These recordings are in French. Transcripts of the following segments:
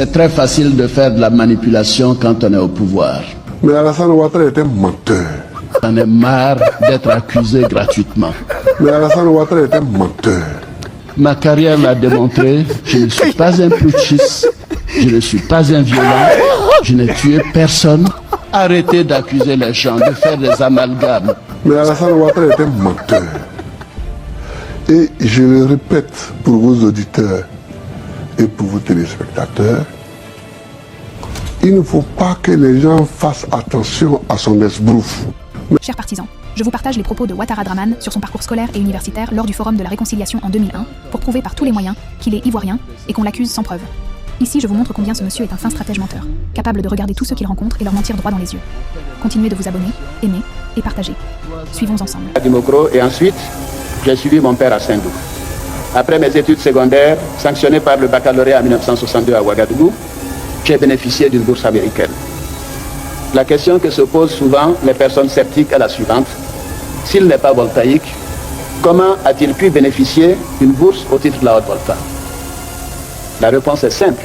C'est très facile de faire de la manipulation quand on est au pouvoir. Mais Alassane Ouattara était menteur. On est marre d'être accusé gratuitement. Mais Alassane Ouattara était menteur. Ma carrière l'a démontré, je ne suis pas un putschiste, je ne suis pas un violent, je n'ai tué personne. Arrêtez d'accuser les gens, de faire des amalgames. Mais Alassane Ouattara était menteur. Et je le répète pour vos auditeurs et pour vos téléspectateurs, il ne faut pas que les gens fassent attention à son esbrouf. Chers partisans, je vous partage les propos de Ouattara Draman sur son parcours scolaire et universitaire lors du Forum de la Réconciliation en 2001 pour prouver par tous les moyens qu'il est ivoirien et qu'on l'accuse sans preuve. Ici, je vous montre combien ce monsieur est un fin stratège menteur, capable de regarder tous ceux qu'il rencontre et leur mentir droit dans les yeux. Continuez de vous abonner, aimer et partager. Suivons ensemble. À Dimokro et ensuite, j'ai suivi mon père à Saint-Loup. Après mes études secondaires, sanctionnées par le baccalauréat en 1962 à Ouagadougou, j'ai bénéficié d'une bourse américaine. La question que se posent souvent les personnes sceptiques est la suivante. S'il n'est pas voltaïque, comment a-t-il pu bénéficier d'une bourse au titre de la Haute-Volta? La réponse est simple.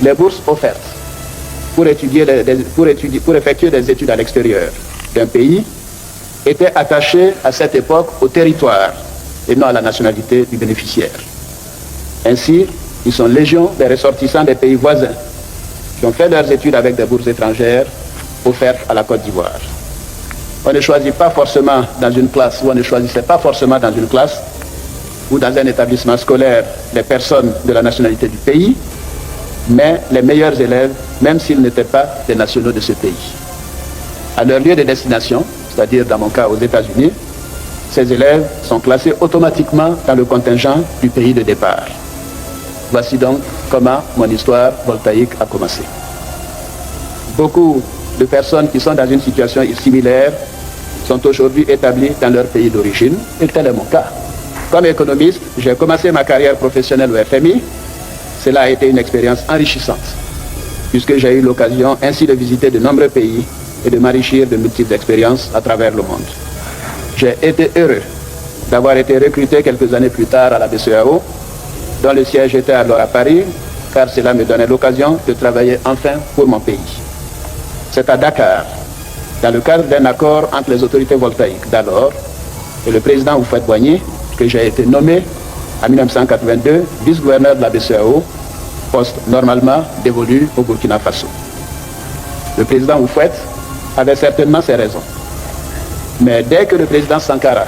Les bourses offertes pour effectuer des études à l'extérieur d'un pays étaient attachées à cette époque au territoire et non à la nationalité du bénéficiaire. Ainsi, ils sont légion des ressortissants des pays voisins qui ont fait leurs études avec des bourses étrangères offertes à la Côte d'Ivoire. On ne choisit pas forcément dans une classe, ou on ne choisissait pas forcément dans une classe ou dans un établissement scolaire les personnes de la nationalité du pays, mais les meilleurs élèves, même s'ils n'étaient pas des nationaux de ce pays. À leur lieu de destination, c'est-à-dire dans mon cas aux États-Unis, ces élèves sont classés automatiquement dans le contingent du pays de départ. Voici donc comment mon histoire voltaïque a commencé. Beaucoup de personnes qui sont dans une situation similaire sont aujourd'hui établies dans leur pays d'origine, et tel est mon cas. Comme économiste, j'ai commencé ma carrière professionnelle au FMI. Cela a été une expérience enrichissante, puisque j'ai eu l'occasion ainsi de visiter de nombreux pays et de m'enrichir de multiples expériences à travers le monde. J'ai été heureux d'avoir été recruté quelques années plus tard à la BCEAO, dont le siège était alors à Paris, car cela me donnait l'occasion de travailler enfin pour mon pays. C'est à Dakar, dans le cadre d'un accord entre les autorités voltaïques d'alors et le président Houphouët-Boigny, que j'ai été nommé en 1982 vice-gouverneur de la BCEAO, poste normalement dévolu au Burkina Faso. Le président Houphouët avait certainement ses raisons. Mais dès que le président Sankara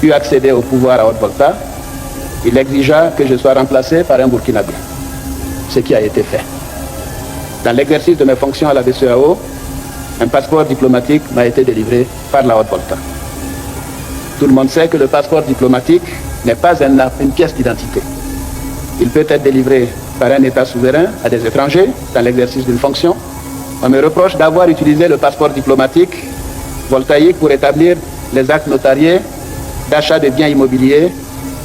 eut accédé au pouvoir à Haute-Volta, il exigea que je sois remplacé par un Burkinabé, ce qui a été fait. Dans l'exercice de mes fonctions à la BCEAO, un passeport diplomatique m'a été délivré par la Haute-Volta. Tout le monde sait que le passeport diplomatique n'est pas une pièce d'identité. Il peut être délivré par un État souverain à des étrangers dans l'exercice d'une fonction. On me reproche d'avoir utilisé le passeport diplomatique voltaïque pour établir les actes notariés d'achat de biens immobiliers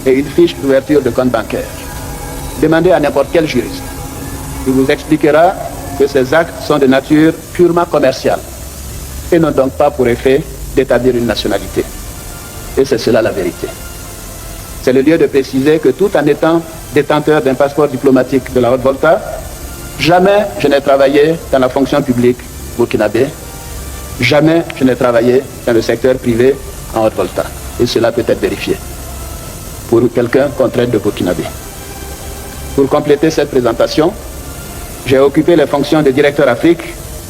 et une fiche d'ouverture de compte bancaire. Demandez à n'importe quel juriste. Il vous expliquera que ces actes sont de nature purement commerciale et n'ont donc pas pour effet d'établir une nationalité. Et c'est cela la vérité. C'est le lieu de préciser que tout en étant détenteur d'un passeport diplomatique de la Haute-Volta, jamais je n'ai travaillé dans la fonction publique burkinabé, jamais je n'ai travaillé dans le secteur privé en Haute-Volta. Et cela peut être vérifié pour quelqu'un qu'on traite de burkinabé. Pour compléter cette présentation, j'ai occupé les fonctions de directeur Afrique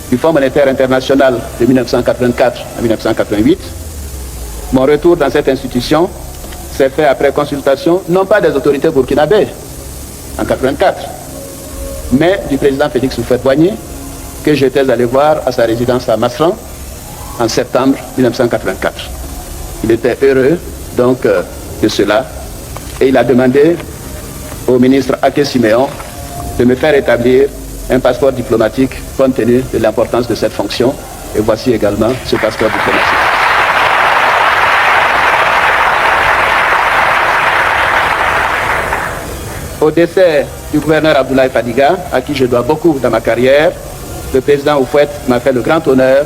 du Fonds monétaire international de 1984 à 1988. Mon retour dans cette institution s'est fait après consultation, non pas des autorités burkinabées en 1984, mais du président Félix Houphouët-Boigny, que j'étais allé voir à sa résidence à Masran en septembre 1984. Il était heureux donc de cela et il a demandé au ministre Aké Siméon de me faire établir un passeport diplomatique compte tenu de l'importance de cette fonction. Et voici également ce passeport diplomatique. Au décès du gouverneur Abdoulaye Fadiga, à qui je dois beaucoup dans ma carrière, le président Houphouët m'a fait le grand honneur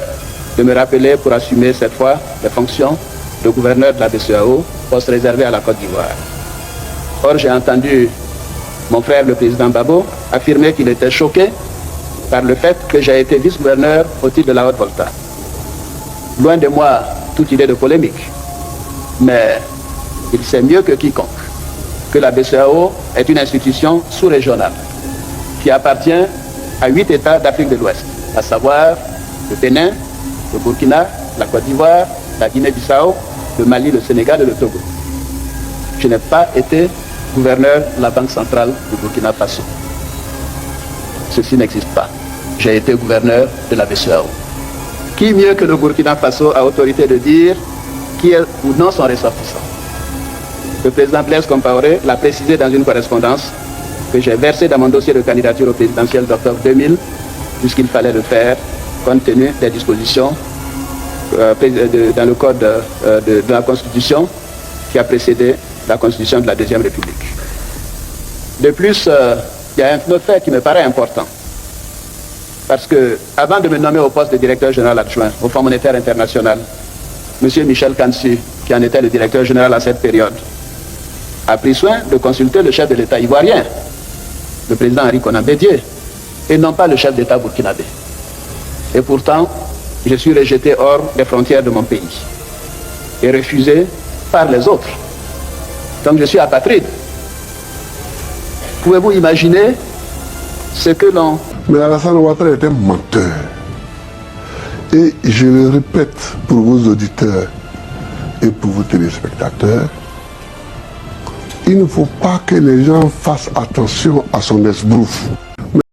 de me rappeler pour assumer cette fois les fonctions de gouverneur de la BCEAO, poste réservé à la Côte d'Ivoire. Or, j'ai entendu mon frère le président Babo affirmait qu'il était choqué par le fait que j'ai été vice-gouverneur au titre de la Haute-Volta. Loin de moi toute idée de polémique, mais il sait mieux que quiconque que la BCEAO est une institution sous-régionale qui appartient à 8 États d'Afrique de l'Ouest, à savoir le Bénin, le Burkina, la Côte d'Ivoire, la Guinée-Bissau, le Mali, le Sénégal et le Togo. Je n'ai pas été gouverneur de la Banque centrale du Burkina Faso. Ceci n'existe pas. J'ai été gouverneur de la BCEAO. Qui mieux que le Burkina Faso a autorité de dire qui est ou non son ressortissant? Le président Blaise Compaoré l'a précisé dans une correspondance que j'ai versée dans mon dossier de candidature au présidentiel d'octobre 2000, puisqu'il fallait le faire compte tenu des dispositions dans le code de la Constitution qui a précédé la Constitution de la Deuxième République. De plus, il y a un autre fait qui me paraît important. Parce que, avant de me nommer au poste de directeur général adjoint au Fonds monétaire international, M. Michel Kansu, qui en était le directeur général à cette période, a pris soin de consulter le chef de l'État ivoirien, le président Henri Konan Bédié, et non pas le chef d'État burkinabé. Et pourtant, je suis rejeté hors des frontières de mon pays et refusé par les autres. Donc je suis apatride. Pouvez-vous imaginer ce que l'on... Mais Alassane Ouattara est un menteur. Et je le répète pour vos auditeurs et pour vos téléspectateurs, il ne faut pas que les gens fassent attention à son esbrouf.